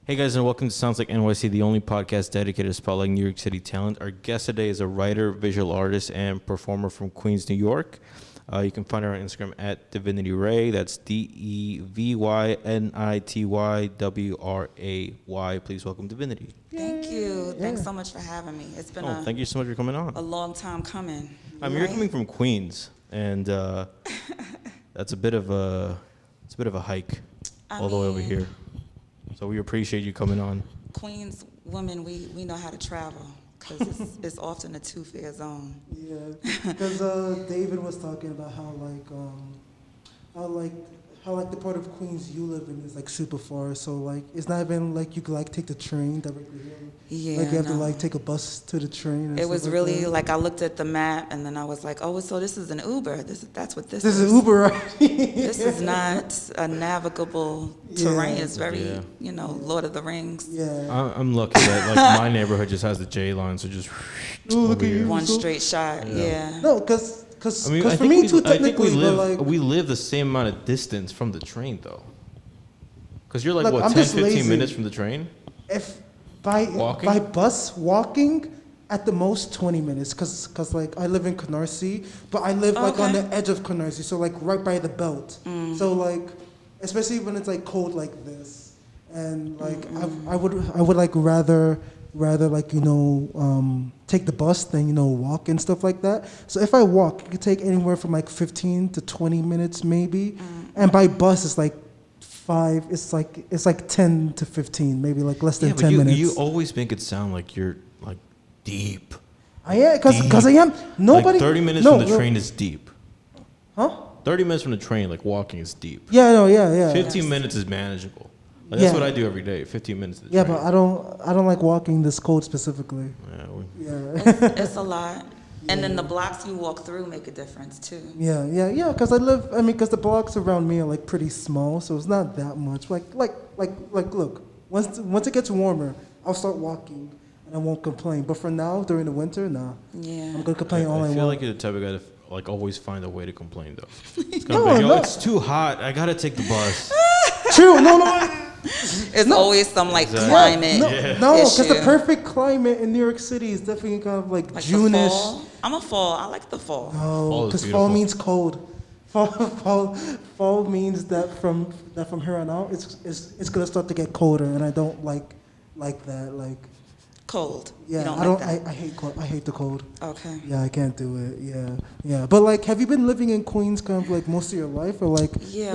Hey guys, and welcome to Sounds Like NYC, the only podcast dedicated to spotlighting New York City talent. Our guest today is a writer, visual artist, and performer from Queens, New York. You can find her on Instagram at Devynity Wray. That's DEVYNITYWRAY. Please welcome Devynity. Thank you. Thanks so much for having me. It's been Thank you so much for coming on. a long time coming. You're coming from Queens, and that's a bit of a hike all the way over here. So we appreciate you coming on. Queens women, we know how to travel because it's often a two-fare zone. Yeah, because David was talking about how the part of Queens you live in is like super far. So like it's not even like you could like take the train directly here. Yeah, like you have to like take a bus to the train. And it was like really that. like I looked at the map and then I was like, oh, so this is an Uber. That's what this This is. is Uber, right? This is not a navigable terrain. It's very, Lord of the Rings. Yeah. I'm lucky that like my neighborhood just has the J line, so just look at you. One straight shot. Yeah. No, because I mean, for me too, technically, we live the same amount of distance from the train, though. Because you're like, Look, what, I'm 10, just 15 lazy. minutes from the train? If by bus walking at the most 20 minutes, cause like I live in Canarsie, but I live like on the edge of Canarsie, so like right by the belt. So like, especially when it's like cold like this, and like I would like rather like take the bus than walk and stuff like that. So if I walk, it could take anywhere from like 15 to 20 minutes maybe, and by bus it's like 5. It's like 10 to 15, maybe like less than 10 minutes. You always make it sound like you're like deep. I am, cause I am. Nobody. Like 30 minutes from the train is deep. Huh? 30 minutes from the train, like walking, is deep. Yeah, no, yeah. 15 minutes is manageable. Like, that's what I do every day. 15 minutes. Yeah, but I don't like walking this cold specifically. Yeah. It's a lot. And then the blocks you walk through make a difference too. Yeah. Because because the blocks around me are like pretty small, so it's not that much. Like, look, once it gets warmer, I'll start walking and I won't complain. But for now, during the winter, nah. Yeah. I'm gonna complain all I want. I feel like you're the type of guy to like always find a way to complain though. It's gonna be, it's too hot. I gotta take the bus. True. No. It's always some like climate. No, because the perfect climate in New York City is definitely kind of like June-ish. I'm a fall. I like the fall. No, because fall means cold. Fall means that from here on out, it's gonna start to get colder, and I don't like that. Like cold. Yeah, you don't I like don't. that? I hate cold. I hate the cold. Okay. Yeah, I can't do it. Yeah. But like, have you been living in Queens kind of like most of your life, or like? Yeah.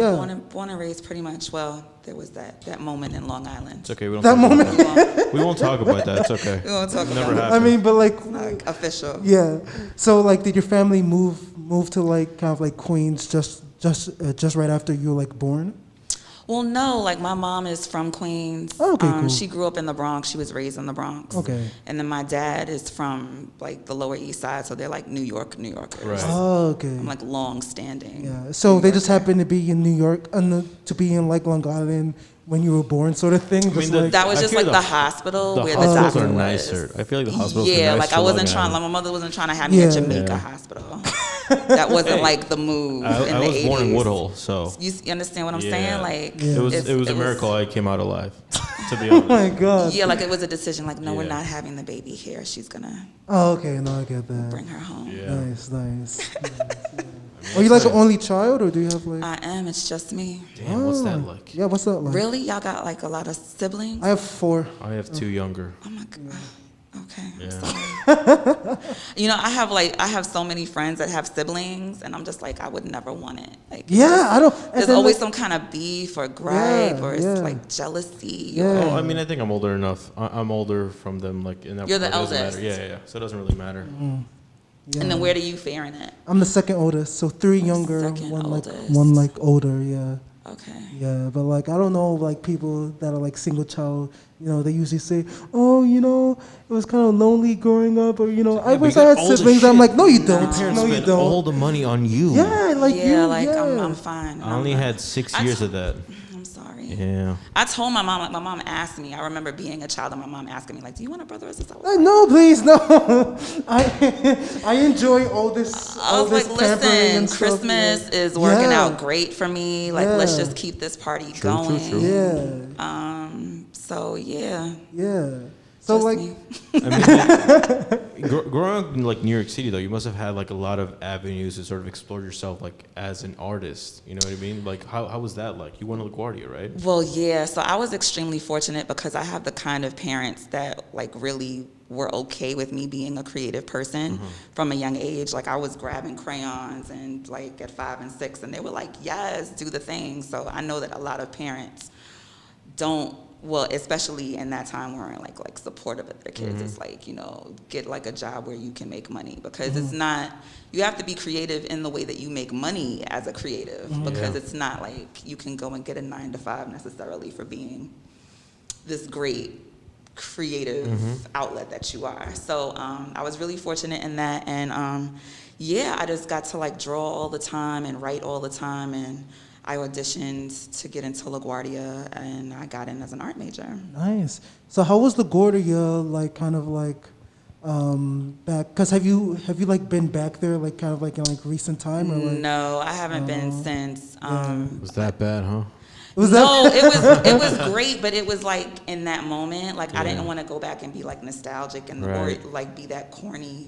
Born and raised pretty much. Well, there was that moment in Long Island. It's okay. We don't. That moment. We won't talk about that. It's okay. We won't talk Never about it. I mean, but like, It's not official. Yeah. So like, did your family move to like kind of like Queens just right after you were like born? Well, no, like my mom is from Queens. Oh, okay, cool. She grew up in the Bronx. She was raised in the Bronx. Okay. And then my dad is from like the Lower East Side, so they're like New Yorkers. Right. Oh, okay. I'm like long standing. Yeah. So they just happened to be in New York, to be in like Long Island when you were born, sort of thing. That was just like the hospital where the hospitals doctor are was. nicer. I feel like the hospitals are Yeah, nicer. like I wasn't trying. Like my mother wasn't trying to have me at Jamaica Hospital. That wasn't like the move. I in the was 80s. born in Woodhull, so You understand what I'm saying? Like it was a miracle I came out alive. To be honest. Oh my God. Yeah, like it was a decision. Like no, we're not having the baby here. She's gonna. Oh, okay. No, I get that. Bring her home. Yeah. Nice. Are you like an only child, or do you have like? I am. It's just me. Damn, what's that like? Yeah, what's that like? Really? Y'all got like a lot of siblings? I have 4. I have 2 younger. Oh my God. Okay. I'm Yeah. sorry. I have so many friends that have siblings, and I'm just like, I would never want it. Like, I don't. There's always some kind of beef or gripe or it's like jealousy. Yeah. Oh, I mean, I think I'm older enough. I'm older from them, like in that. You're the it doesn't eldest. matter. Yeah. So it doesn't really matter. Yeah. And then where do you fare in it? I'm the second oldest, so 3 younger, Second oldest. one like older. Yeah. Okay. Yeah, but like I don't know, like people that are like single child, they usually say, oh, it was kind of lonely growing up, or I wish I had siblings. I'm like, no, you don't. Your parents No, you spent don't. all the money on you. Yeah, like I'm fine. I only had 6 years of that. I'm sorry. Yeah. I told my mom, like my mom asked me, I remember being a child and my mom asking me, like, do you want a brother or sister? No, please, no. I enjoy all this. I was like, listen, Christmas is working out great for me. Like, let's just keep this party going. Yeah. So yeah. Yeah. So Just like, me. I mean, growing up in like New York City, though, you must have had like a lot of avenues to sort of explore yourself, like as an artist. You know what I mean? Like, how was that like? You went to LaGuardia, right? Well, yeah. So I was extremely fortunate because I have the kind of parents that like really were okay with me being a creative person from a young age. Like I was grabbing crayons and like at 5 and 6, and they were like, "Yes, do the thing." So I know that a lot of parents don't. Well, especially in that time, weren't like supportive of their kids. It's like, you know, get like a job where you can make money, because it's not. You have to be creative in the way that you make money as a creative, because it's not like you can go and get a 9 to 5 necessarily for being this great creative outlet that you are. So I was really fortunate in that, and yeah, I just got to like draw all the time and write all the time, and I auditioned to get into LaGuardia, and I got in as an art major. nice. So how was LaGuardia like kind of like back? Cause have you like been back there like kind of like in like recent time or like? No, I haven't been since. Was that bad, huh? No, it was great, but it was like in that moment, like I didn't want to go back and be like nostalgic and or like be that corny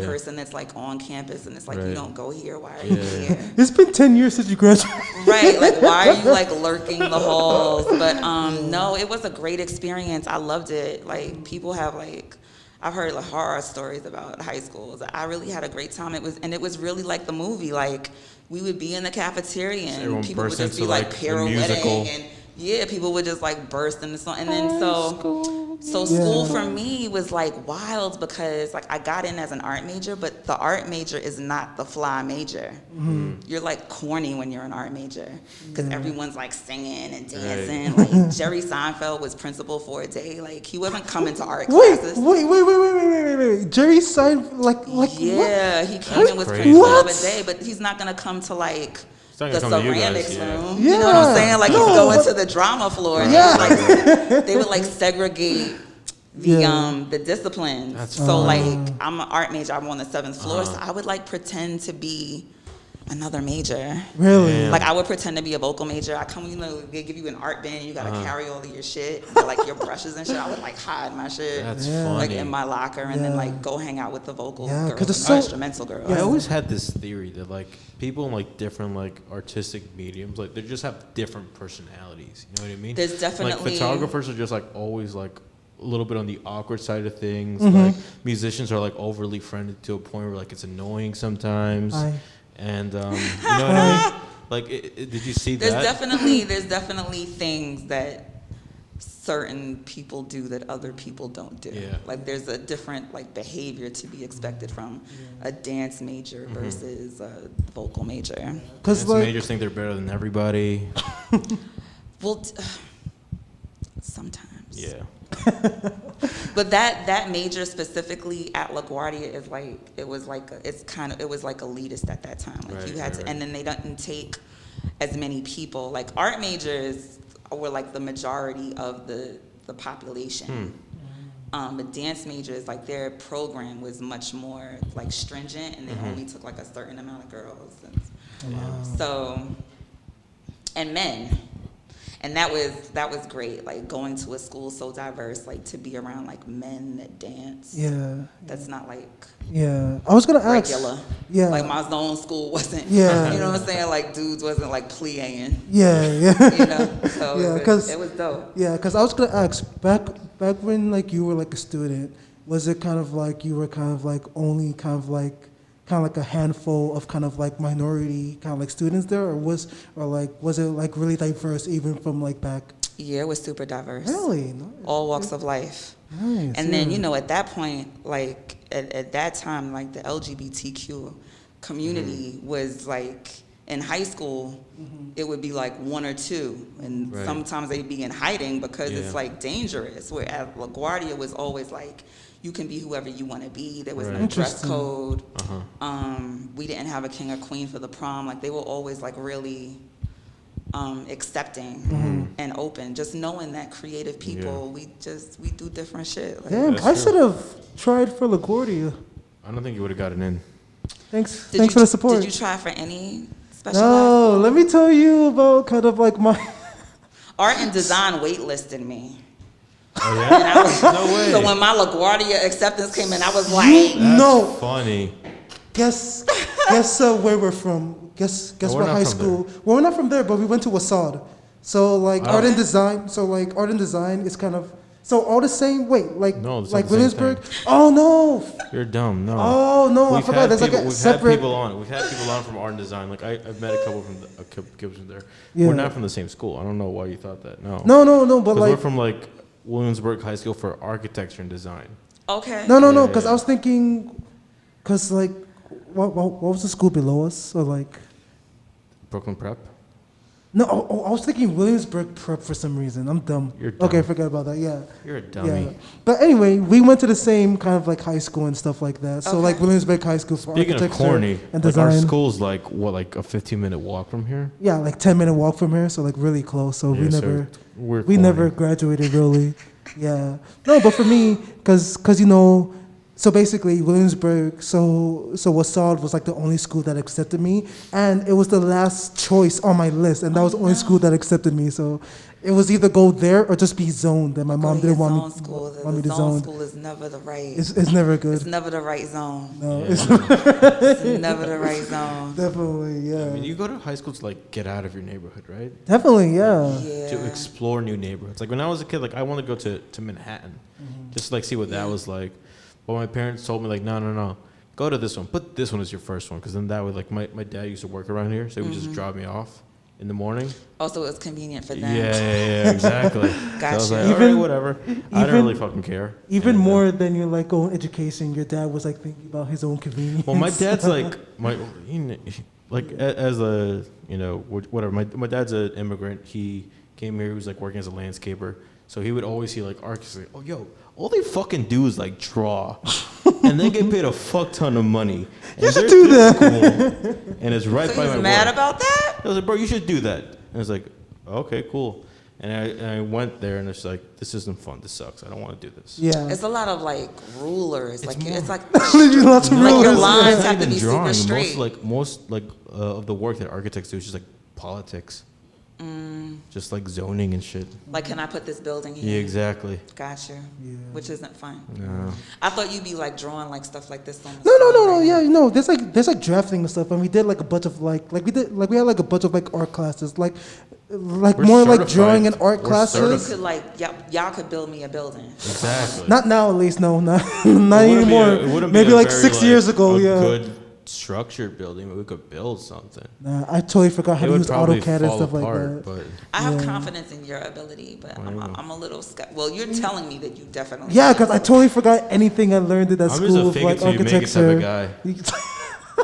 person that's like on campus and it's like you don't go here, why are you here? It's been 10 years since you graduated. Right, like why are you like lurking the halls? But no, it was a great experience. I loved it. Like people have like, I've heard like horror stories about high schools. I really had a great time. It was really like the movie. Like we would be in the cafeteria and people would just be like pirouetting and people would just like burst into song. And then so school for me was like wild because like I got in as an art major, but the art major is not the fly major. You're like corny when you're an art major because everyone's like singing and dancing. Like Jerry Seinfeld was principal for a day. Like he wasn't coming to art classes. Wait. Jerry Seinfeld, like yeah, what? he came and was principal of a day, but he's not gonna come to like the ceramics room. You know what I'm saying? Like he's going to the drama floor. And they would like segregate the disciplines. So like I'm an art major, I'm on the 7th floor, so I would like pretend to be another major. Really? Like I would pretend to be a vocal major. I come, you know, they give you an art bin, you gotta carry all of your shit, like your brushes and shit. I would like hide my shit, That's funny. like in my locker, and then like go hang out with the vocal girls, because it's and instrumental girls. I always had this theory that like people in like different like artistic mediums, like they just have different personalities. You know what I mean? There's definitely like photographers are just like always like a little bit on the awkward side of things. Like musicians are like overly friendly to a point where like it's annoying sometimes. And you know what I mean? Like, did you see There's that? There's definitely things that certain people do that other people don't do. Yeah. Like there's a different like behavior to be expected from a dance major versus a vocal major. Because Dance majors think they're better than everybody. Well, sometimes. Yeah. But that major specifically at LaGuardia is like it was like elitist at that time. Like you had to, and then they didn't take as many people. Like art majors were like the majority of the population. But dance majors, like their program was much more like stringent, and they only took like a certain amount of girls. And men. And that was great, like going to a school so diverse, like to be around like men that dance. Yeah. That's not like I was gonna ask. regular. Yeah. Like my own school wasn't. Yeah. You know what I'm saying? Like dudes wasn't like pliing. Yeah. You know. So it was dope. Yeah, because I was gonna ask back when like you were like a student, was it kind of like you were kind of like only kind of like a handful of kind of like minority kind of like students there, or was it like really diverse even from like back? Yeah, it was super diverse. Really? Nice. All walks of life. Nice. And then, you know, at that point, like at that time, like the LGBTQ community was like in high school, it would be like 1 or 2, and sometimes they'd be in hiding because it's like dangerous. Where at LaGuardia was always like, you can be whoever you want to be. There was no dress code. We didn't have a king or queen for the prom. Like they were always like really accepting and open. Just knowing that creative people, we do different shit. Like, damn, I should have tried for LaGuardia. I don't think you would have gotten in. Thanks for the support. Did you try for any specialized? No, let me tell you about kind of like my art and design waitlisted me. Oh yeah. And I was, No way. so when my LaGuardia acceptance came in, I was like, That's funny. Guess where we're from. Guess we're what not high from school. Well, we're not from there, but we went to Wassad. So like art and design. So like art and design is kind of all the same. Wait, like No, it's like not the same Williamsburg. thing. Oh no. You're dumb. No. Oh no, I forgot. There's like a We've separate. had people on. We've had people on from art and design. Like I've met a couple kids from there. Yeah. We're not from the same school. I don't know why you thought that. No. No, but 'Cause like we're from like Williamsburg High School for Architecture and Design. okay. no, Yeah, because yeah. I was thinking, because like what was the school below us or like. Brooklyn Prep. No, I was thinking Williamsburg Prep for some reason. I'm dumb. You're dumb. Okay, forget about that. Yeah. You're a dummy. Yeah. But anyway, we went to the same kind of like high school and stuff like that. So Okay. like Williamsburg High School for Speaking of architecture corny, and like our design. school's like what, like a 15-minute walk from here. Yeah, like 10-minute walk from here, so like really close. So Yeah, we we're never corny. graduated really. Yeah. No, but for me, cause you know, so basically Williamsburg, so Wassad was like the only school that accepted me, and it was the last choice on my list, and that was the only school that accepted me. So it was either go there or just be zoned. And my mom didn't want me The to zone zone. school is never the right. It's never good. It's never the right zone. No, Yeah. it's It's never the right zone. definitely yeah. I mean, you go to high school to like get out of your neighborhood, right? Definitely yeah. Yeah. To explore new neighborhoods. Like when I was a kid, like I wanted to go to Manhattan, just to, like see what that was like. But my parents told me like, no, go to this one. Put this one as your first one, because then that way, like my dad used to work around here, so he would just drop me off in the morning. Also, it was convenient for them. Yeah, exactly. So I was Gotcha. like, all right, whatever. I even- didn't really fucking care. Even And, more than your like own education, your dad was like thinking about his own convenience. Well, my dad's like as a whatever. My dad's an immigrant. He came here. He was like working as a landscaper. So he would always see like architects like, oh yo, all they fucking do is like draw, and they get paid a fuck ton of money. And You should they're do this that. cool, and it's right So by he my was mad work. about that? I was like, bro, you should do that. And I was like, okay, cool. And I went there, and it's like, this isn't fun. This sucks. I don't want to do this. Yeah. It's a lot of like rulers. It's Like more- it's like Lots of Like your rulers. lines It's not have to even be super drawing. straight. Most of the work that architects do is just like politics, just like zoning and shit. like, can I put this building here? Yeah, exactly. Gotcha. Yeah. Which isn't fun. No. I thought you'd be like drawing like stuff like this on the No, screen, right? yeah, no. There's like drafting and stuff, and we did like a bunch of we had like a bunch of like art classes, like We're more like certified. drawing and art We're So you classes. could like y'all could build me a building. Exactly. Not now, at least. No, not It wouldn't be anymore. a- it wouldn't be Maybe a like very, 6 years ago. a Yeah. good structured building, but we could build something. Nah, I totally forgot how It to would use probably AutoCAD and fall stuff like apart, that. but I have Yeah. confidence in your ability, but I know. I'm a little skeptical. Well, you're telling me that you definitely. Yeah, because I totally forgot anything I learned at that I'm just school a of fake like it till you make it type of architecture. guy.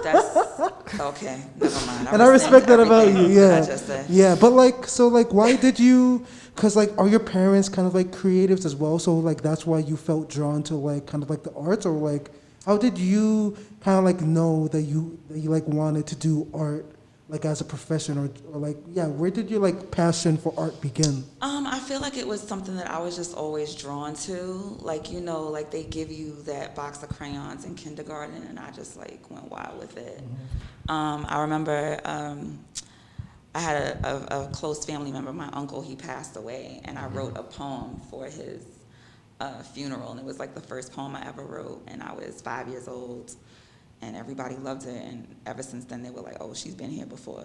That's okay. Never mind. And I respect that about you. everything I Yeah, just said. yeah. But like, so like, why did you? Because like, are your parents kind of like creatives as well? So like, that's why you felt drawn to like kind of like the arts, or like, how did you kind of like know that you like wanted to do art like as a profession, or like, yeah, where did your like passion for art begin? I feel like it was something that I was just always drawn to. Like, you know, like they give you that box of crayons in kindergarten, and I just like went wild with it. I remember I had a close family member, my uncle, he passed away, and I wrote a poem for his funeral, and it was like the first poem I ever wrote, and I was 5 years old. And everybody loved it, and ever since then they were like, "Oh, she's been here before."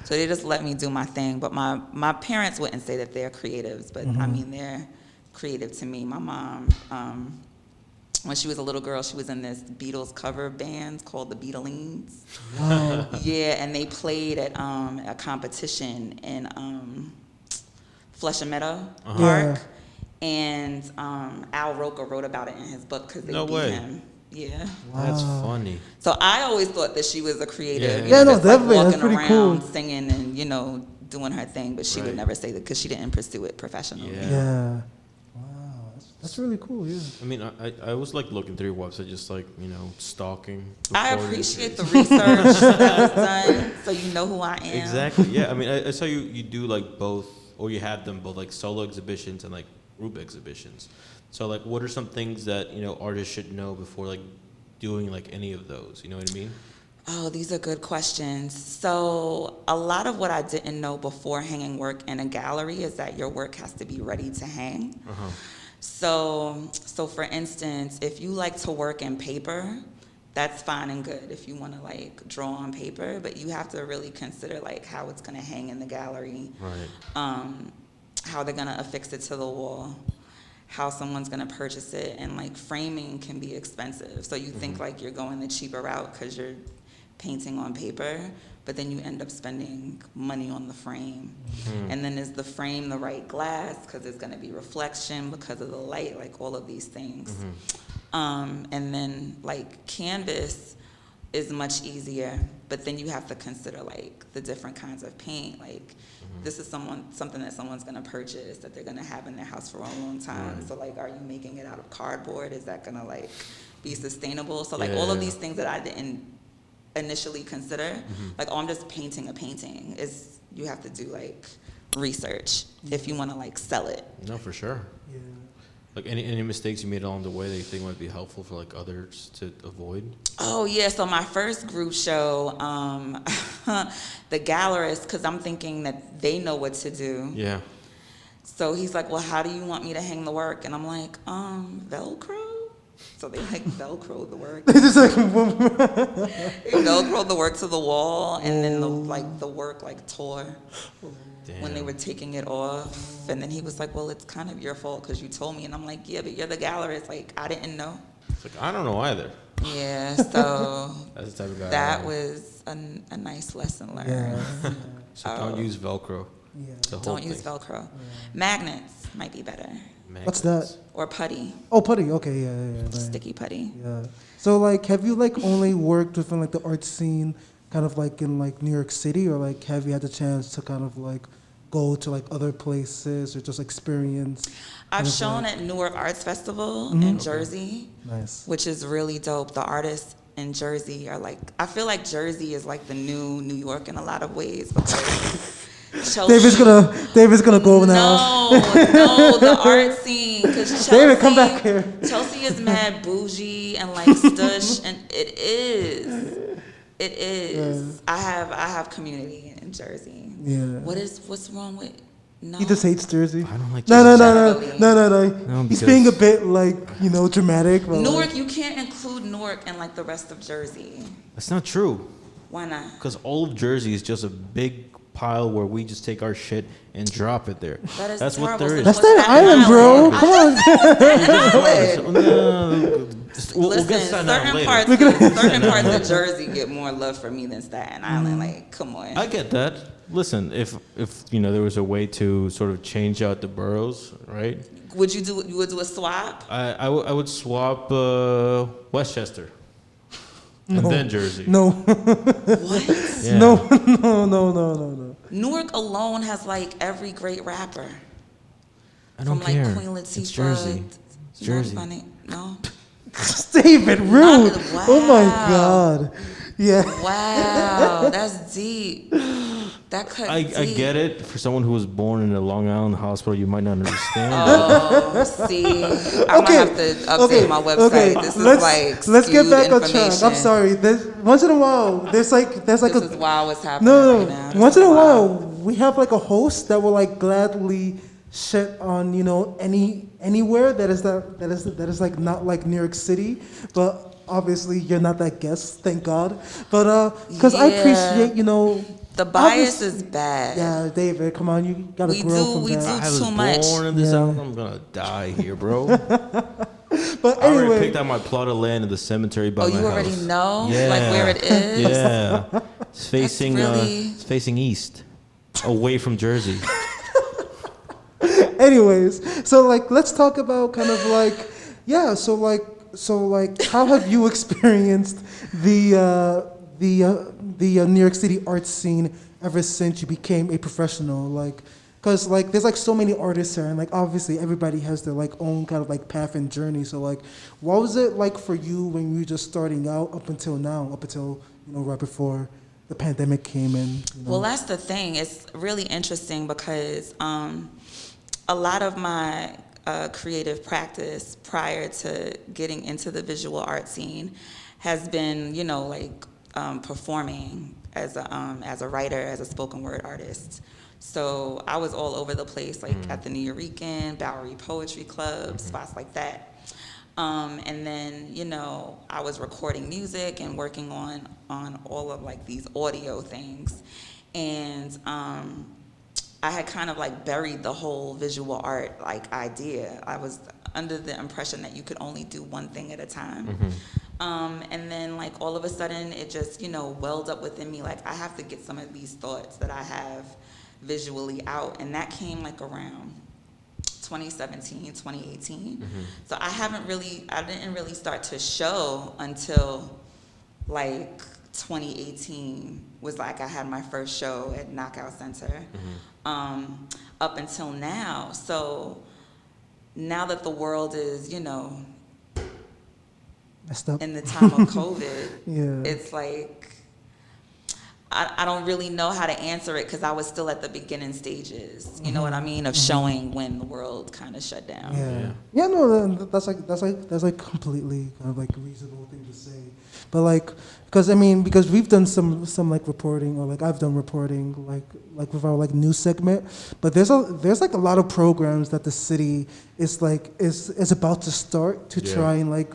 So they just let me do my thing. But my parents wouldn't say that they're creatives, but I mean they're creative to me. My mom, when she was a little girl, she was in this Beatles cover band called the Beatlines. Wow. Yeah, and they played at a competition in Flushing Meadow Park. Yeah. And Al Roker wrote about it in his book because they No beat way. him. Yeah. That's funny. So I always thought that she was a creative. Yeah. Yeah, no, just, like, definitely. That's walking pretty cool. around singing and, you know, doing her thing, but she would Right. never say that because she didn't pursue it professionally. Yeah. Yeah. Wow. That's really cool. Yeah. I mean, I was like looking through your website, just like, stalking. I before you- appreciate the research that was done, so you know who I am. Exactly. Yeah. I mean, I saw you do like both, or you have them both, like solo exhibitions and like group exhibitions. So like, what are some things that artists should know before like doing like any of those? You know what I mean? Oh, these are good questions. So a lot of what I didn't know before hanging work in a gallery is that your work has to be ready to hang. Uh-huh. So for instance, if you like to work in paper, that's fine and good if you want to like draw on paper, but you have to really consider like how it's going to hang in the gallery, Right. how they're going to affix it to the wall, how someone's going to purchase it, and like framing can be expensive. So you think like you're going the cheaper route because you're painting on paper, but then you end up spending money on the frame. And then is the frame the right glass, because there's going to be reflection because of the light, like all of these things. And then like canvas is much easier, but then you have to consider like the different kinds of paint. Like this is something that someone's going to purchase that they're going to have in their house for a long time. Right. So like, are you making it out of cardboard? Is that going to like be sustainable? So like all of these things that I didn't initially consider, like, oh, I'm just painting a painting, is you have to do like research if you want to like sell it. No, for sure. Yeah. Like any mistakes you made along the way that you think might be helpful for like others to avoid? Oh yeah, so my first group show, the gallerist, because I'm thinking that they know what to do. Yeah. So he's like, well, how do you want me to hang the work? And I'm like, Velcro? So they like Velcro the work. They just like They Velcro the work to the wall, and then the work like tore. Damn. When they were taking it off. And then he was like, well, it's kind of your fault because you told me. And I'm like, yeah, but you're the gallerist. Like, I didn't know. It's like, I don't know either. Yeah, so That's the type of guy I that am. was a nice lesson learned. yeah. So don't use Velcro. Yeah. The whole Don't use thing. Velcro. Magnets might be better. What's Magnets. that? Or putty. Oh, putty. Okay, yeah. Right. Sticky putty. Yeah. So like, have you like only worked within like the art scene, kind of like in like New York City, or like have you had the chance to kind of like go to like other places or just experience? I've kind of, shown like- at Newark Arts Festival in Jersey, Nice. which is really dope. The artists in Jersey are like, I feel like Jersey is like the new New York in a lot of ways, because David's gonna go now. No, the art scene. Because Chelsea, David, come back here. Chelsea is mad bougie and like stush, and it is. I have community in Jersey. Yeah. What's wrong with? No. He just hates Jersey. I don't like No. Jersey. No. He's because- being a bit like dramatic. But Newark, like, you can't include Newark in like the rest of Jersey. That's not true. Why not? Because all of Jersey is just a big pile where we just take our shit and drop it there. That is That's what terrible. there is. that's What's that Staten island, bro. Island? Come on. We'll get Listen, Staten Island certain later. parts of Jersey get more love for me than Staten Island. Like, come on. I get that. Listen, if there was a way to sort of change out the boroughs, right? You would do a swap? I would swap Westchester and then Jersey. No. What? Yeah. No. Newark alone has like every great rapper. I don't From care. like Queen Latifah. It's Jersey. It's Not Jersey. funny. No. David, rude. Wow. Oh my God. Yeah. Wow, that's deep. That cuts I deep. get it. For someone who was born in a Long Island hospital, you might not understand. Oh, see, I might have to update my website. Okay. This is Let's get skewed back on track. I'm information. sorry. Once in a while, there's like This is wild what's happening no. right now. This Once is in a while, wild. we have like a host that will like gladly shit on anywhere that is like not like New York City, but obviously you're not that guest, thank God. But because I Yeah. appreciate The bias obviously- is bad. Yeah, David, come on, you gotta We grow do- from we that. do. I was Too much. born in this Yeah. island. I'm gonna die here, bro. But I already anyway, picked out my plot of land in the cemetery by Oh, my you already house. know? Yeah. Like where it is? Yeah, it's facing really- it's facing east, away from Jersey. anyways, so like let's talk about kind of like how have you experienced the New York City art scene ever since you became a professional? Like, because like there's like so many artists here, and like obviously everybody has their like own kind of like path and journey. So like, what was it like for you when you were just starting out up until now, up until right before the pandemic came in? Well, that's the thing. It's really interesting because a lot of my creative practice prior to getting into the visual art scene has been, like performing as a writer, as a spoken word artist. So I was all over the place, like at the New Yorican, Bowery Poetry Club, spots like that. And then, you know, I was recording music and working on all of like these audio things. And I had kind of like buried the whole visual art like idea. I was under the impression that you could only do one thing at a time. And then like all of a sudden it just, you know, welled up within me, like I have to get some of these thoughts that I have visually out. And that came like around 2017, 2018. So I didn't really start to show until like 2018 was like I had my first show at Knockout Center. Up until now. So now that the world is, you know, messed up in the time of COVID, yeah. It's like I don't really know how to answer it because I was still at the beginning stages. You know what I mean? Of showing when the world kind of shut down. Yeah. No, that's like completely kind of like a reasonable thing to say. But like, because we've done some like reporting, or like I've done reporting like with our like news segment. But there's like a lot of programs that the city is about to start to try and like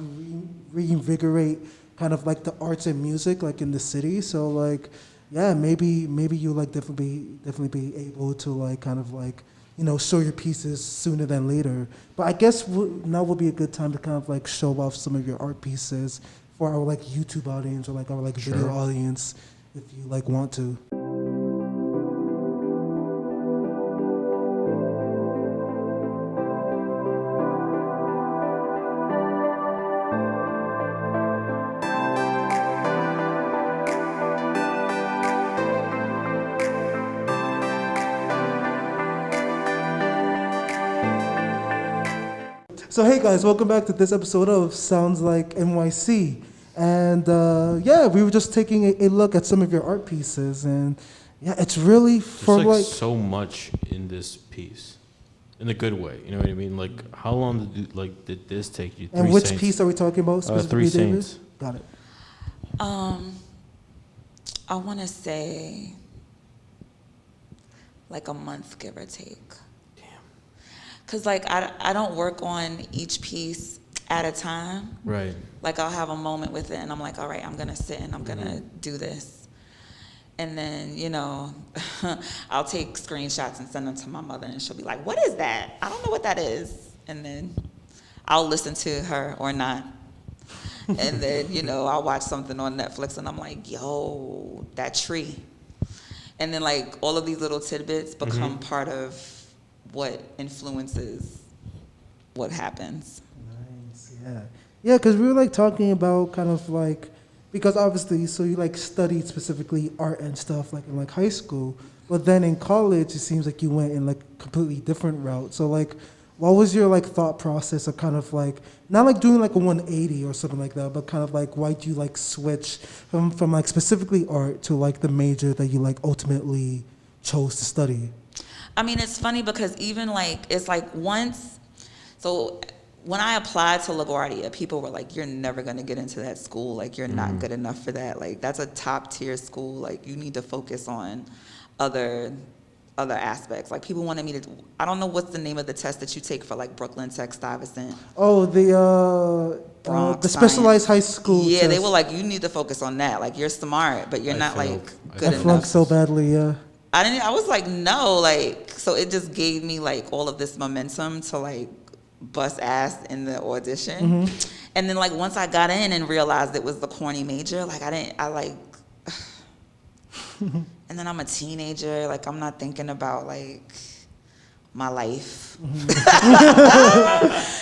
reinvigorate kind of like the arts and music like in the city. So like, yeah, maybe you like definitely be able to like kind of like, you know, show your pieces sooner than later. But I guess now would be a good time to kind of like show off some of your art pieces for our like YouTube audience or like our like video audience if you like want to. So hey guys, welcome back to this episode of Sounds Like NYC. And we were just taking a look at some of your art pieces, and yeah, it's really for like so much in this piece, in a good way. You know what I mean? Like, how long did this take you? And which piece are we talking about specifically, Three David? Saints. Got it. I want to say like a month, give or take. Because, like, I don't work on each piece at a time. Right. Like, I'll have a moment with it, and I'm like, all right, I'm going to sit and I'm going to do this. And then, you know, I'll take screenshots and send them to my mother, and she'll be like, what is that? I don't know what that is. And then I'll listen to her or not. And then, you know, I'll watch something on Netflix, and I'm like, yo, that tree. And then, like, all of these little tidbits become part of what influences what happens. Nice, yeah. Yeah, because we were like talking about kind of like, because obviously, so you like studied specifically art and stuff like in like high school, but then in college, it seems like you went in like completely different route. So like, what was your like thought process of kind of like, not like doing like a 180 or something like that, but kind of like, why'd you like switch from like specifically art to like the major that you like ultimately chose to study? I mean, it's funny because even like, it's like so when I applied to LaGuardia, people were like, you're never going to get into that school. Like, you're not good enough for that. Like, that's a top tier school. Like, you need to focus on other aspects. Like, people wanted me to, I don't know what's the name of the test that you take for like Brooklyn Tech, Stuyvesant. Oh, the specialized high school Yeah, test. They were like, you need to focus on that. Like, you're smart, but you're not like good enough. I flunked so badly, yeah. I was like, no, like, so it just gave me like all of this momentum to like bust ass in the audition. And then like once I got in and realized it was the corny major, like and then I'm a teenager, like I'm not thinking about like my life. You know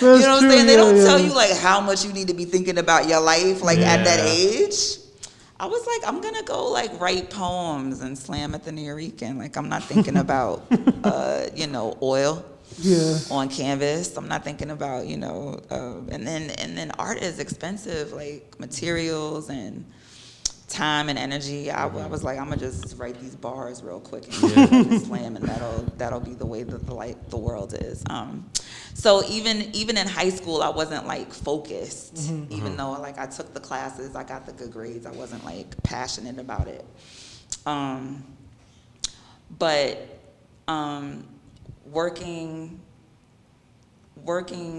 what I'm saying? They don't tell you like how much you need to be thinking about your life like at that age. I was like, I'm gonna go like write poems and slam at the New Yorican. Like I'm not thinking about you know, oil on canvas. I'm not thinking about, you know, and then art is expensive, like materials and time and energy, I was like, I'm gonna just write these bars real quick and just slam, and that'll be the way that the world is. So even in high school, I wasn't like focused. Even though like I took the classes, I got the good grades, I wasn't like passionate about it. But working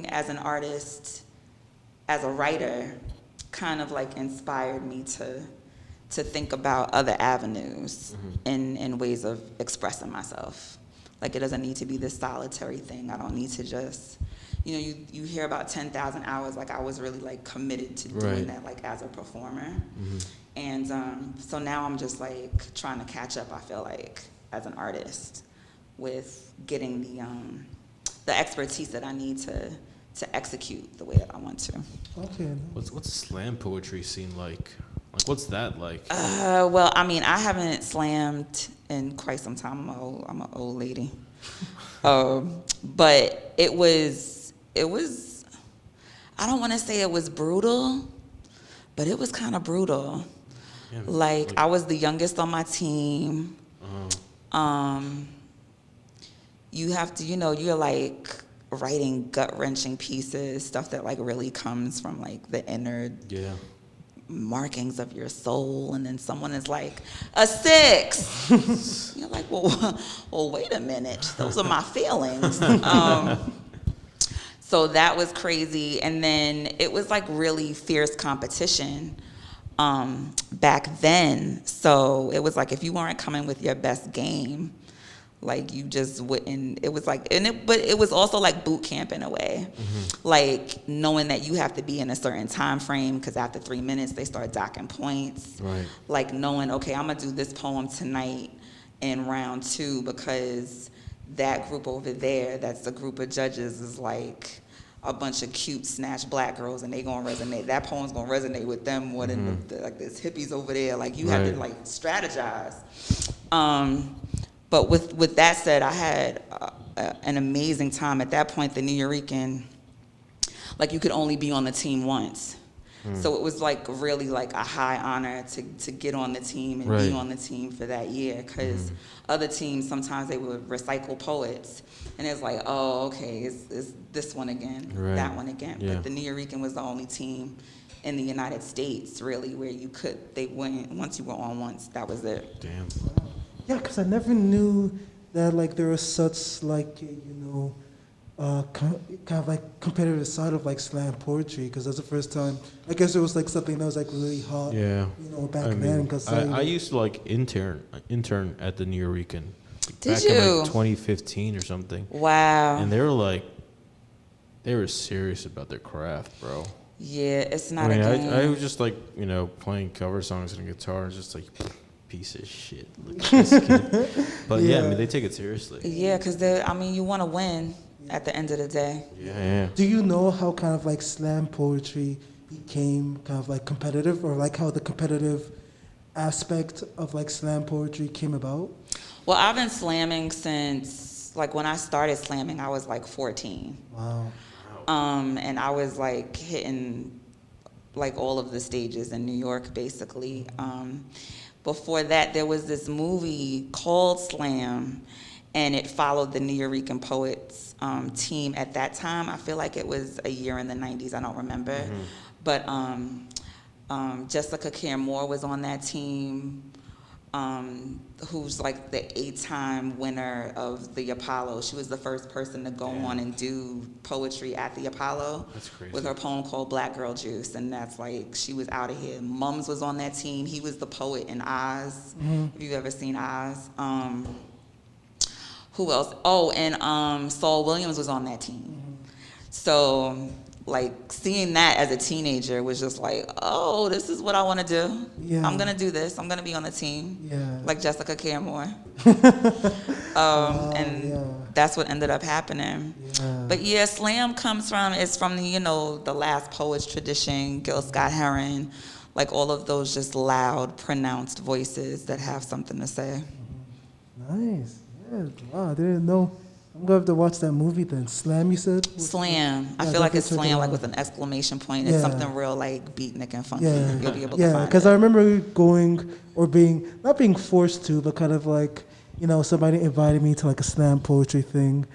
as an artist, as a writer, kind of like inspired me to think about other avenues in ways of expressing myself. Like, it doesn't need to be this solitary thing. I don't need to just, you hear about 10,000 hours. Like, I was really like committed to doing that, like as a performer. And so now I'm just like trying to catch up, I feel like, as an artist, with getting the expertise that I need to execute the way that I want to. Okay. What's slam poetry scene like? Like, what's that like? Well, I mean, I haven't slammed in quite some time. I'm an old lady. But it was, I don't want to say it was brutal, but it was kind of brutal. Yeah, like, I was the youngest on my team. You have to, you're like writing gut-wrenching pieces, stuff that like really comes from like the inner markings of your soul, and then someone is like, a 6. You're like, well, wait a minute, those are my feelings. So that was crazy. And then it was like really fierce competition back then. So it was like, if you weren't coming with your best game, like, you just wouldn't. It was like, but it was also like boot camp in a way, like knowing that you have to be in a certain time frame, because after 3 minutes they start docking points. Like knowing, okay, I'm gonna do this poem tonight in round 2, because that group over there, that's a group of judges, is like a bunch of cute snatch black girls, and they gonna resonate. That poem's gonna resonate with them more than like there's hippies over there. Like, you have to like strategize. But with that said, I had an amazing time. At that point, the Nuyorican, like, you could only be on the team once. So it was like really like a high honor to get on the team and be on the team for that year, because other teams, sometimes they would recycle poets, and it's like, oh, okay, it's this one again, that one again. But the Nuyorican was the only team in the United States, really, where they went, once you were on once, that was it. Damn. Yeah, because I never knew that like there was such like kind of like competitive side of like slam poetry, because that's the first time. I guess it was like something that was like really hot. Back then. Because I used to like intern at the Nuyorican. Did back you? in like 2015 or something. Wow. And they were serious about their craft, bro. Yeah, it's not. I was just like playing cover songs on a guitar, and just like, piece of shit. Look at this kid. But I mean, they take it seriously. Yeah, because you want to win at the end of the day. Yeah. Do you know how kind of like slam poetry became kind of like competitive, or like how the competitive aspect of like slam poetry came about? Well, I've been slamming since, like, when I started slamming, I was like 14. Wow. And I was like hitting like all of the stages in New York, basically. Before that, there was this movie called Slam, and it followed the Nuyorican Poets team at that time. I feel like it was a year in the 90s, I don't remember. But Jessica Care Moore was on that team, who's like the 8-time winner of the Apollo. She was the first person to go on and do poetry at the Apollo. That's crazy. With her poem called Black Girl Juice, and that's like, she was out of here. Mums was on that team. He was the poet in Oz. If you've ever seen Oz. Who else? Oh, and Saul Williams was on that team. So, like, seeing that as a teenager was just like, oh, this is what I want to do. I'm going to do this. I'm going to be on the team. Like Jessica Care Moore. That's what ended up happening. But yeah, slam is from the last poets tradition, Gil Scott-Heron, like all of those just loud, pronounced voices that have something to say. Nice. Yeah. Wow, I didn't know I'm gonna have to watch that movie then. Slam, you said? Slam. I Yeah, feel like it's definitely check it slam, like out. with an exclamation point. It's Yeah. something real like beatnik and funky. Yeah, You'll be able to yeah. find Because it. I remember going or being not being forced to, but kind of like somebody invited me to like a slam poetry thing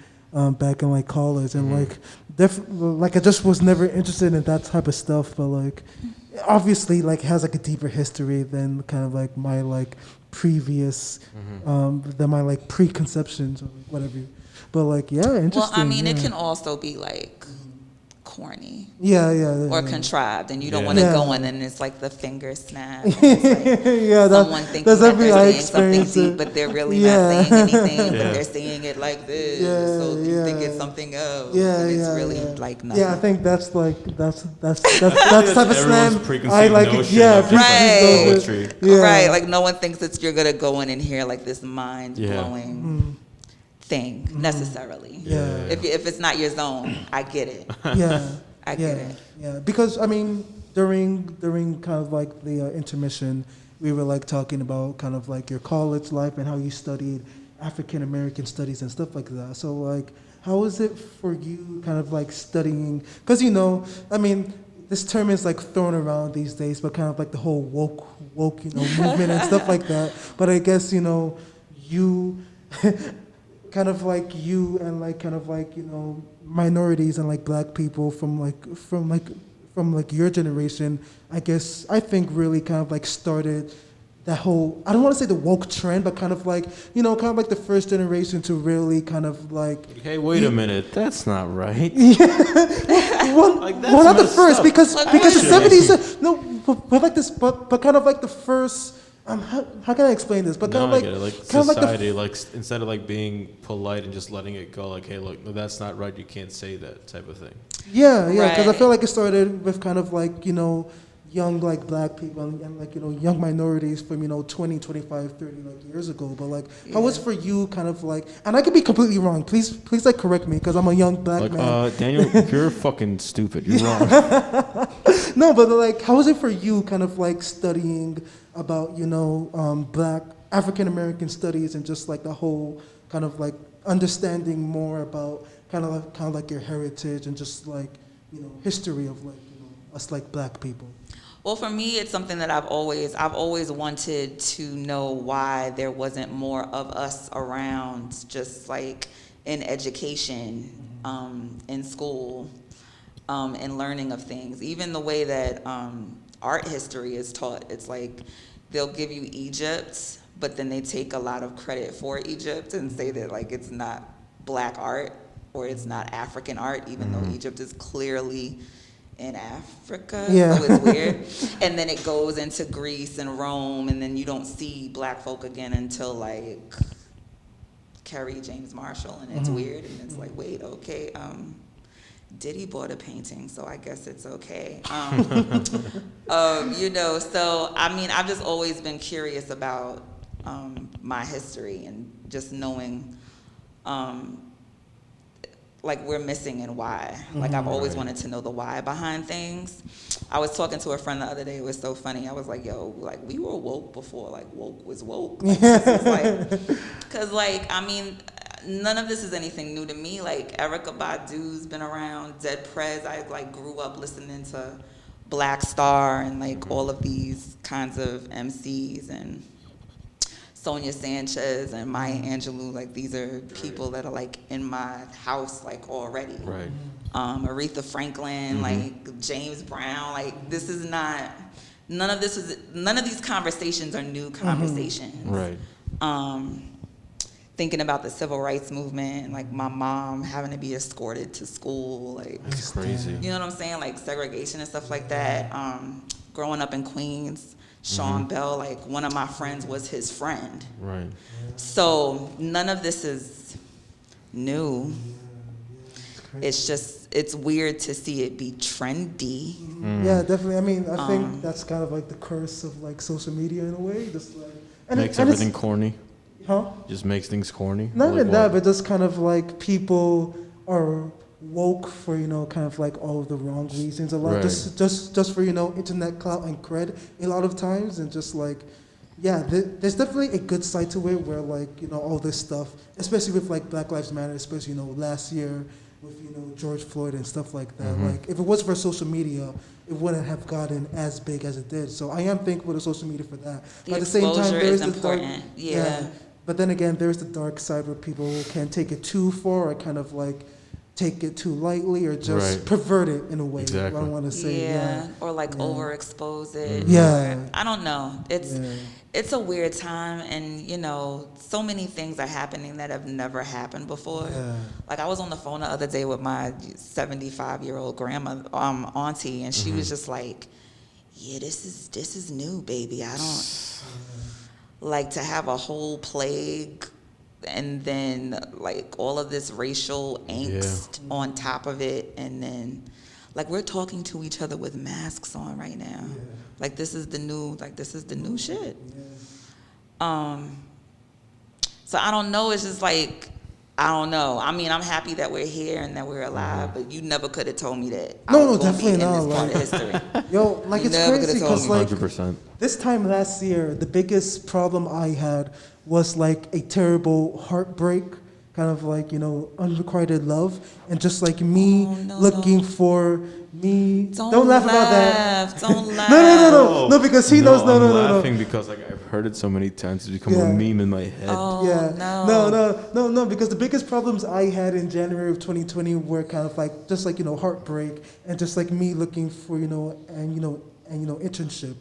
back in like college, and like I just was never interested in that type of stuff. But like, obviously, like has like a deeper history than kind of like my like previous than my like preconceptions or whatever. But like, yeah, interesting. Well, I mean, yeah. it can also be like corny Yeah. or contrived, and you don't Yeah. want to Yeah. go in, and it's like the finger snap. And it's like Yeah, someone thinking that's that definitely they're I saying something experienced deep, it. but they're really Yeah. not saying anything, Yeah. but they're saying it like this. Yeah, So you think yeah. it's something else, Yeah, and it's yeah, really yeah. like nothing. Yeah, I think that's like that's type of slam. Preconceived I like it. notion Yeah, of just, like, Right. poetry. Yeah. Right, like no one thinks that you're gonna go in and hear like this mind-blowing thing necessarily. Yeah. If it's not your zone, I get it. Yeah, I get it. Yeah, because I mean, during kind of like the intermission, we were like talking about kind of like your college life and how you studied African American studies and stuff like that. So like, how was it for you, kind of like studying? Because I mean, this term is like thrown around these days, but kind of like the whole woke movement and stuff like that. But I guess you. Kind of like you and like kind of like minorities and like black people from your generation, I think really kind of like started that whole, I don't want to say the woke trend, but kind of like kind of like the first generation to really kind of like Hey, wait a minute. That's not right. well, Like, that's well, not the messed first up. because Like, because the bullshit. 70s no but like this but kind of like the first how can I explain this? But kind No, of like I get it. Like kind of like the society, like instead of like being polite and just letting it go, like, hey, look, no, that's not right. You can't say that type of thing. Yeah, because I Right. feel like it started with kind of like, young like black people and like, young minorities from, 20, 25, 30 like years ago. But like, how was for you kind of like, and I could be completely wrong. Please like correct me because I'm a young black Like, man. Daniel, you're fucking stupid. You're wrong. No, but like, how was it for you kind of like studying about, black African American studies and just like the whole kind of like understanding more about kind of like your heritage and just like, history of like, us like black people. Well, for me, it's something that I've always wanted to know why there wasn't more of us around, just like in education, in school, in learning of things. Even the way that art history is taught, it's like they'll give you Egypt, but then they take a lot of credit for Egypt and say that like it's not black art or it's not African art, even though Egypt is clearly in Africa, Yeah. so it's weird. And then it goes into Greece and Rome, and then you don't see black folk again until like Carrie James Marshall, and it's weird, and it's like, wait, okay, Diddy bought a painting, so I guess it's okay. So I mean, I've just always been curious about my history and just knowing like we're missing and why. Like I've always wanted to know the why behind things. I was talking to a friend the other day. It was so funny. I was like, yo, like we were woke before like woke was woke. Like, this is like, cause like, I mean, none of this is anything new to me. Like Erykah Badu's been around, Dead Prez. I like grew up listening to Black Star and like all of these kinds of MCs and Sonia Sanchez and Maya Angelou, like these are people that are like in my house like already. Right. Aretha Franklin, like James Brown, like this is not, none of these conversations are new conversations. Right. Thinking about the civil rights movement, and like my mom having to be escorted to school, like That's crazy. you know what I'm saying, like segregation and stuff like that. Growing up in Queens, Sean Bell, like one of my friends was his friend. Right. So none of this is new. It's just, it's weird to see it be trendy. Yeah, definitely. I mean, I think that's kind of like the curse of like social media in a way. Just like Makes everything corny. Huh? Just makes things corny. Not Like even that, what? but just kind of like people are woke for kind of like all of the wrong reasons. A lot Right. just for internet clout and cred a lot of times, and just like Yeah, there's definitely a good side to it where, like, you know, all this stuff, especially with, like, Black Lives Matter, especially, you know, last year with, you know, George Floyd and stuff like that. Like, if it was for social media, it wouldn't have gotten as big as it did. So I am thankful to social media for that. The At the same time, exposure there's is the dark, important. Yeah. But then again, there's the dark side where people can take it too far or kind of, like, take it too lightly or just pervert it in a way. Exactly. I don't want to say. Yeah. Or like overexpose it. Yeah. Or, I don't know. It's a weird time, and you know, so many things are happening that have never happened before. Yeah. Like I was on the phone the other day with my 75-year-old grandma, auntie, and she was just like, "Yeah, this is new, baby. I don't like to have a whole plague." And then like all of this racial angst on top of it, and then like we're talking to each other with masks on right now. Like this is the new shit. So I don't know. It's just like I don't know. I mean, I'm happy that we're here and that we're alive, but you never could have told me that. I was gonna be in this part of history. Yo, like it's crazy because like 100%. this time last year, the biggest problem I had was like a terrible heartbreak, kind of like, you know, unrequited love, and just like me looking for me. Don't laugh about that. Don't laugh. No, because he knows. No. I'm laughing because like I've heard it so many times, it's become a meme in my head. No, because the biggest problems I had in January of 2020 were kind of like just like, you know, heartbreak and just like me looking for, you know, internship.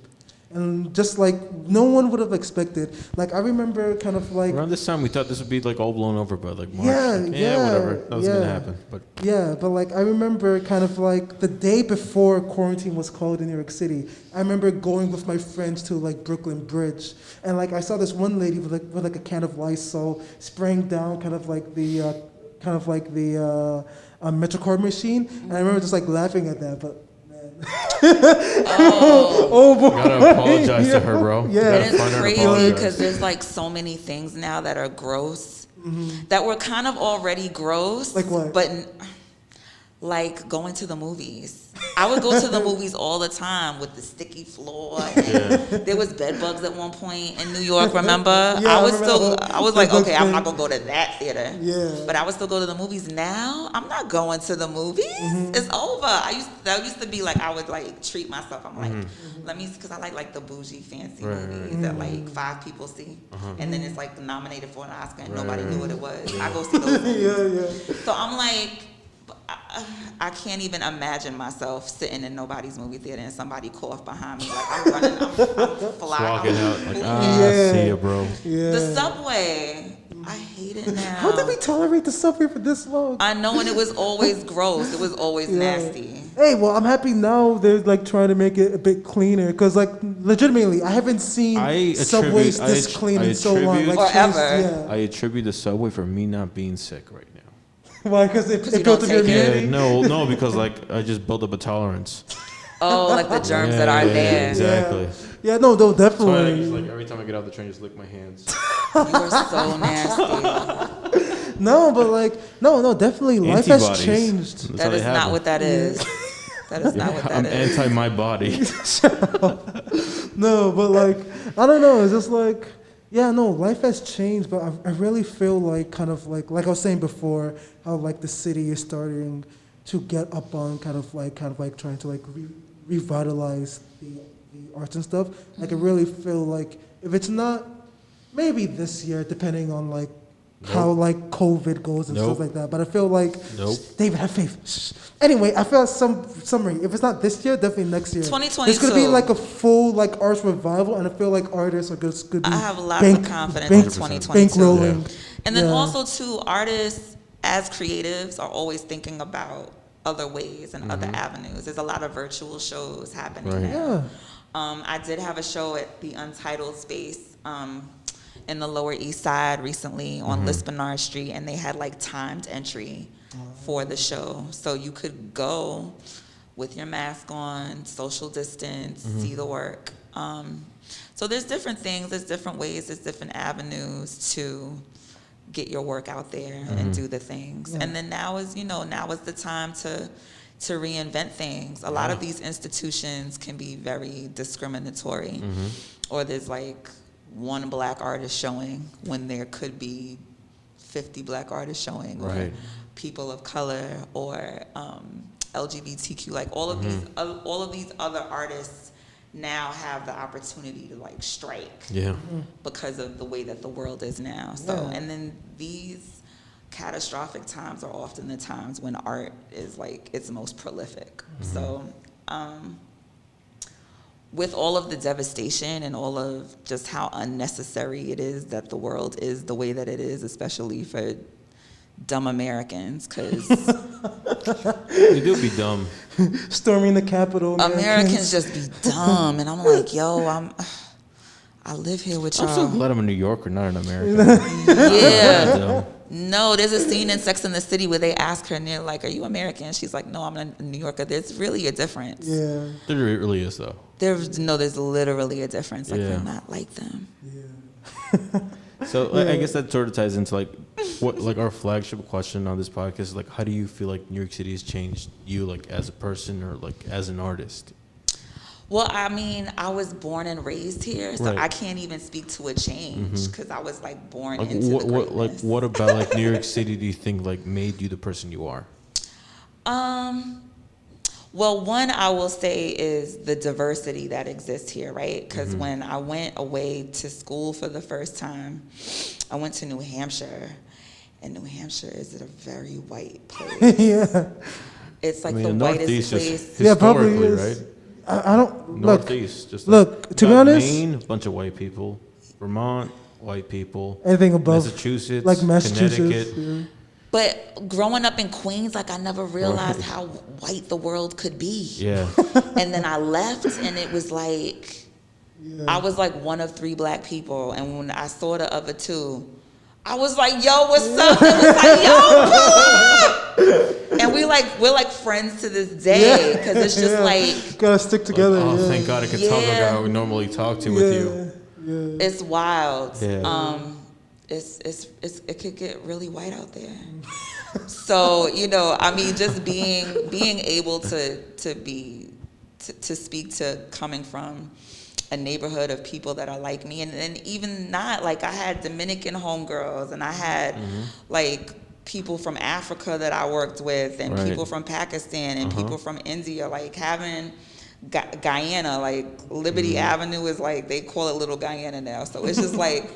And just like no one would have expected. Like I remember kind of like around this time we thought this would be like all blown over, but like March, yeah, whatever, that was gonna happen. But like I remember kind of like the day before quarantine was called in New York City, I remember going with my friends to like Brooklyn Bridge, and like I saw this one lady with a can of Lysol spraying down kind of like the MetroCard machine, and I remember just like laughing at that, but. Oh boy. Gotta apologize to her, bro. Yeah. And it's crazy because there's like so many things now that are gross that were kind of already gross. Like what? But like going to the movies. I would go to the movies all the time with the sticky floor. And there was bed bugs at one point in New York, remember? I was like, okay, I'm not gonna go to that theater. Yeah. But I would still go to the movies. Now I'm not going to the movies. It's over. That used to be like I would like treat myself. I'm like, let me, because I like the bougie fancy movies that like 5 people see, and then it's like nominated for an Oscar and nobody knew what it was. I go see those movies. So I'm like, I can't even imagine myself sitting in nobody's movie theater and somebody cough behind me. Like I'm running, I'm flying. Walking out like, I see you, bro. Yeah. The subway, I hate it now. How did we tolerate the subway for this long? I know, and it was always gross. It was always nasty. Hey, well, I'm happy now they're like trying to make it a bit cleaner, because like legitimately, I haven't seen subways this clean in so long. Like, or ever. Yeah. I attribute the subway for me not being sick right now. Why? Because it you built don't up your take it? immunity? No, because like I just built up a tolerance. Oh, like the germs that are there. Exactly. Yeah, no, So I definitely. just like every time I get out the train, just lick my hands. You are so nasty. No, but like, no, definitely. Life has Antibodies. changed. That's how That they is not happen. what that is. That is not what that I'm is. anti my body. No, but like, I don't know. It's just like, yeah, no, life has changed, but I really feel like kind of like I was saying before, how like the city is starting to get up on kind of like trying to like revitalize the arts and stuff. Like I really feel like if it's not, maybe this year, depending on like how like COVID goes and stuff like that. But I feel like David, have faith. Shh. Anyway, I feel some summary. If it's not this year, definitely next year. 2022. It's gonna be like a full like arts revival, and I feel like artists are going to be. I have lots of confidence in 2022. Bankrolling. And then also too, artists as creatives are always thinking about other ways and other avenues. There's a lot of virtual shows happening now. Yeah. I did have a show at the Untitled Space in the Lower East Side recently on Lispenard Street, and they had like timed entry for the show. So you could go with your mask on, social distance, see the work. So there's different things, there's different ways, there's different avenues to get your work out there and do the things. And then now is the time to reinvent things. A lot of these institutions can be very discriminatory, or there's like one black artist showing when there could be 50 black artists showing, or Right. people of color, or LGBTQ. Like all of these other artists now have the opportunity to like strike. Yeah. Because of the way that the world is now. So, and then these catastrophic times are often the times when art is like its most prolific. So, with all of the devastation and all of just how unnecessary it is that the world is the way that it is, especially for dumb Americans, because We do be dumb. Storming the Capitol. Americans just be dumb, and I'm like, yo, I live here with y'all. I'm so glad I'm a New Yorker, not an American. Yeah. Dumb. No, there's a scene in Sex and the City where they ask her, and they're like, are you American? She's like, no, I'm a New Yorker. There's really a difference. Yeah. There really is, though. There's literally a difference. Like, Yeah. you're not like them. Yeah. So I guess that sort of ties into like what like our flagship question on this podcast is like, how do you feel like New York City has changed you like as a person or like as an artist? Well, I mean, I was born and raised here, so Right. I can't even speak to a change because I was like born Like into the greatness. what about like New York City do you think like made you the person you are? Well, one I will say is the diversity that exists here, right? Because when I went away to school for the first time, I went to New Hampshire, and New Hampshire is a very white place. Yeah. It's like I mean, the whitest Northeast place. Yeah, probably historically, is. right? I don't look. Northeast, just look, like, to be got honest- Maine, a bunch of white people. Vermont, white people. Anything above, Massachusetts, like Massachusetts. Connecticut. Yeah. But growing up in Queens, like I never realized how white the world could be. Yeah. And then I left, and it was like, I was like one of 3 black people. And when I saw the other 2, I was like, yo, what's up? It was like, yo, pull up. And we're like friends to this day, because it's just like, gotta stick together. Like, oh, yeah. thank God I could talk like Yeah. I would normally talk to with you. Yeah. it's wild. Yeah. It could get really white out there. So, I mean, just being able to speak to coming from a neighborhood of people that are like me, and then even not, like I had Dominican homegirls, and I had like people from Africa that I worked with, and Right. people from Pakistan, and people from India, like having Guyana, like Liberty Avenue is like, they call it Little Guyana now. So it's just like,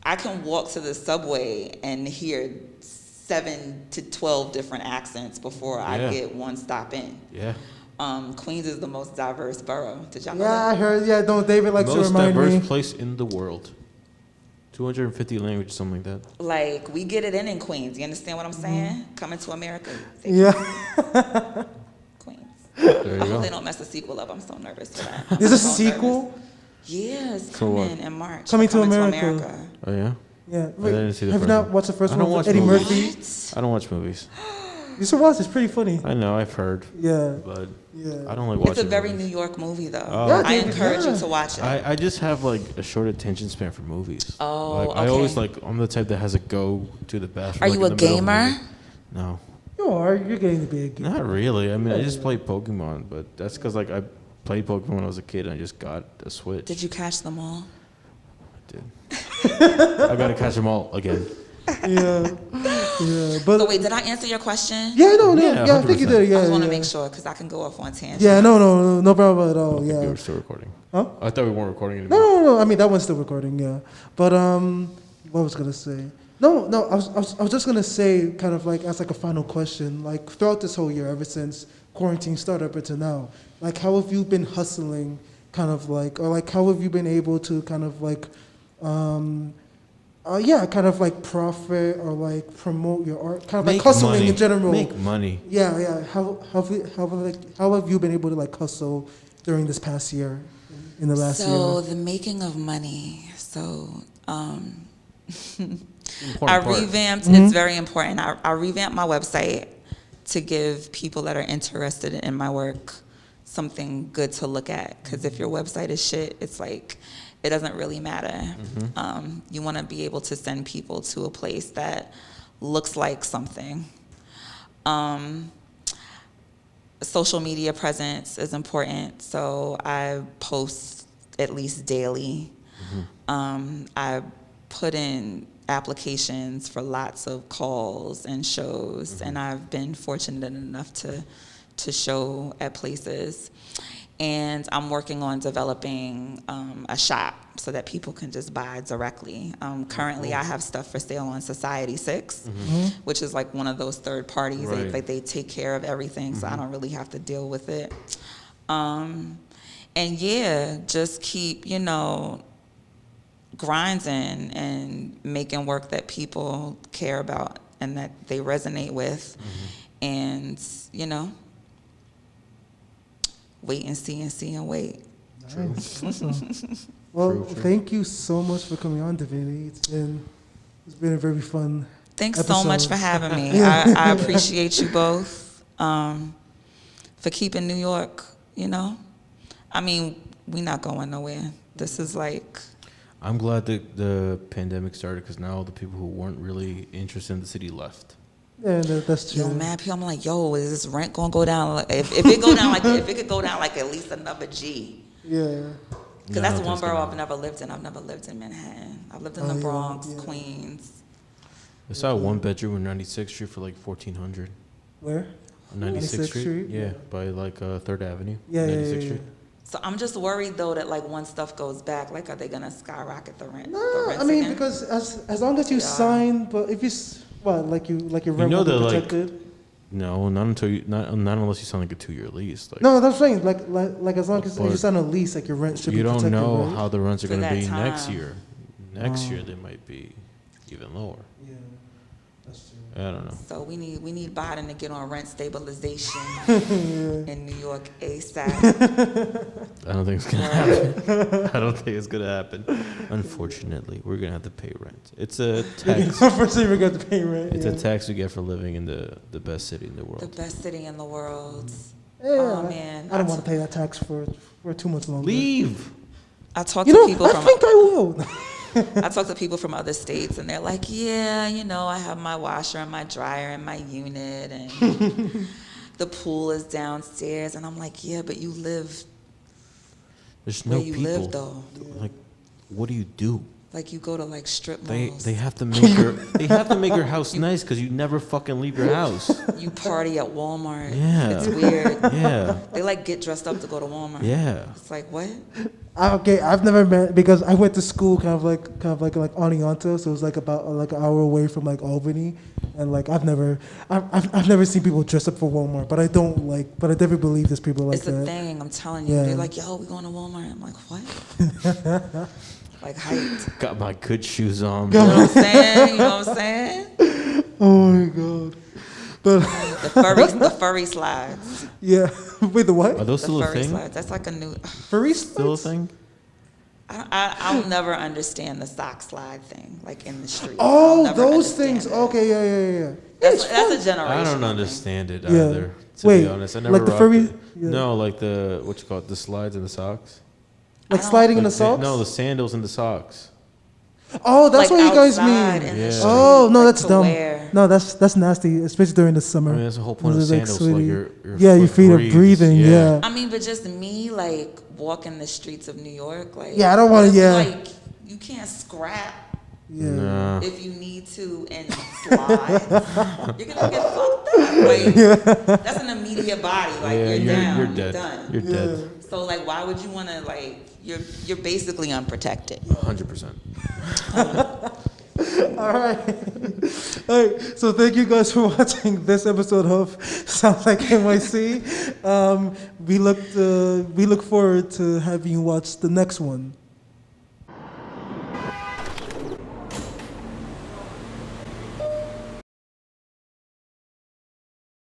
I can walk to the subway and hear 7 to 12 different accents before I get one stop in. Yeah. Queens is the most diverse borough. Did y'all know Yeah, that? I heard. Yeah, don't David likes to Most remind diverse me. place in the world. 250 languages, something like that. Like, we get it in Queens. You understand what I'm saying? Coming to America. Yeah. Queens. There you I hope go. they don't mess the sequel up. I'm so nervous for that. There's a I'm so sequel. nervous. Yeah, it's For what? coming in March. Coming to America. Oh yeah. Yeah. I didn't see the Have you first not one. watched the first I one don't with watch Eddie movies. Murphy? What? I don't watch movies. You should watch. It's pretty funny. I know, I've heard, Yeah. but Yeah. I don't like watching. It's a very movies. New York movie, though. Oh. Yeah, I dude, encourage yeah. you to watch it. I just have like a short attention span for movies. Oh, like, I okay. always like, I'm the type that has to go to the bathroom. Are like, you in a the middle of gamer? movie. No, You are. You're getting to be a geek. not really. I mean, I just play Pokemon, but that's because like I played Pokemon when I was a kid and I just got a Switch. Did you catch them all? I did. I gotta catch them all again. Yeah. Yeah. But So wait, did I answer your question? yeah, no, Yeah, yeah, I think you 100%. did. Yeah. I just want to yeah. make sure, because I can go off on tangents. Yeah. No problem at all. We Yeah. were still recording. Huh? I thought we weren't recording anymore. No. I mean, that one's still recording. Yeah. But what was I gonna say? No. I was just gonna say, kind of like as like a final question, like throughout this whole year, ever since quarantine started up until now, like how have you been hustling, kind of like, or like how have you been able to kind of like, kind of like profit or like promote your art, kind of like hustling money. in general. Make money. Yeah. How have you been able to like hustle during this past year, in the last So year? the making of money. So I Important part. revamped. It's very important. I revamped my website to give people that are interested in my work something good to look at. Because if your website is shit, it's like, it doesn't really matter. You want to be able to send people to a place that looks like something. Social media presence is important, so I post at least daily. I put in applications for lots of calls and shows, and I've been fortunate enough to show at places. And I'm working on developing a shop so that people can just buy directly. Currently, I have stuff for sale on Society 6, which is like one of those third parties. Right. They take care of everything, so I don't really have to deal with it. And yeah, just keep, grinding and making work that people care about and that they resonate with. And, wait and see and wait. Nice. Awesome. Well, thank you so much for coming on, Devynity. It's been a very fun Thanks episode. so much for having me. I appreciate you both for keeping New York, I mean, we're not going nowhere. This is like... I'm glad that the pandemic started because now the people who weren't really interested in the city left. Yeah, that's true. Yo, man, people, I'm like, yo, is this rent gonna go down? Like, if it go down if it could go down like at least another G. Yeah. Because that's one borough I've never lived in. I've never lived in Manhattan. I've lived in the Bronx, Queens. I saw a one bedroom on 96th Street for like $1,400. Where? On 96th Street? Yeah, by like 3rd Avenue. Yeah, 96th Street. So I'm just worried though that like once stuff goes back, like are they gonna skyrocket the rent? No, the rents I mean again? because as long as you sign, but if you like your rent will be protected. No, not unless you sign like a 2-year lease. Like, no, that's saying like as long as you sign a lease, like your rent should be protected. You don't know right? how the rents are going to be time. next year. Next year they might be even lower. Yeah, that's true. I don't know. So we need Biden to get on rent stabilization in New York ASAP. I don't think it's gonna happen. I don't think it's gonna happen. Unfortunately, we're gonna have to pay rent. It's a tax. First thing we got to pay rent. It's a tax we get for living in the best city in the world. The best city in the world. Yeah, Oh man, I don't want to pay that tax for too much longer. Leave. I talk to people from. I think I will. I talk to people from other states, and they're like, "Yeah, I have my washer and my dryer and my unit, and the pool is downstairs." And I'm like, "Yeah, but you live There's where no you people. live, though. Like, what do you do? Like you go to like strip malls. They have to make your house nice because you never fucking leave your house. You party at Walmart. Yeah. It's weird. Yeah. They like get dressed up to go to Walmart. Yeah. It's like what? Okay, I've never met because I went to school kind of like Oneonta, so it was like about like an hour away from like Albany, and like I've never seen people dress up for Walmart, but I definitely believe there's people like it's that. It's a thing. I'm telling you. Yeah. They're like, yo, we going to Walmart. I'm like, what? Like hyped. Got my good shoes on. You know what I'm saying? You know what I'm saying? Oh my god. But the furry slides. yeah, wait, the what? Are those The still a furry thing? slides. That's like a new. Furry Still a slides? thing? I'll never understand the sock slide thing, like in the street. Oh, I'll never those understand things. it. Okay, yeah. That's a generation. I don't understand it Yeah. either. To Wait, be honest, I never like the rocked furry- it. yeah. No, like the what you call it, the slides and the socks. Like sliding in the Like socks? No, the sandals and the socks. Oh, that's Like what you guys outside mean. in the Yeah. street, Oh no, like that's to dumb. wear. No, that's nasty, especially during the summer. I mean, that's the whole point of It's like sandals. sweaty. Like your Your feet are breathes. breathing. Yeah. I mean, but just me, like walking the streets of New York, like Yeah, I don't wanna- it's yeah. like you can't scrap Yeah. Nah. if you need to and slide. You're gonna get fucked up. Like that's an immediate body. Like Yeah, you're down. you're dead. Done. You're dead. So like, why would you want to like? You're basically unprotected. 100%. All right. All right. So thank you guys for watching this episode of Sounds Like NYC. We look forward to having you watch the next one.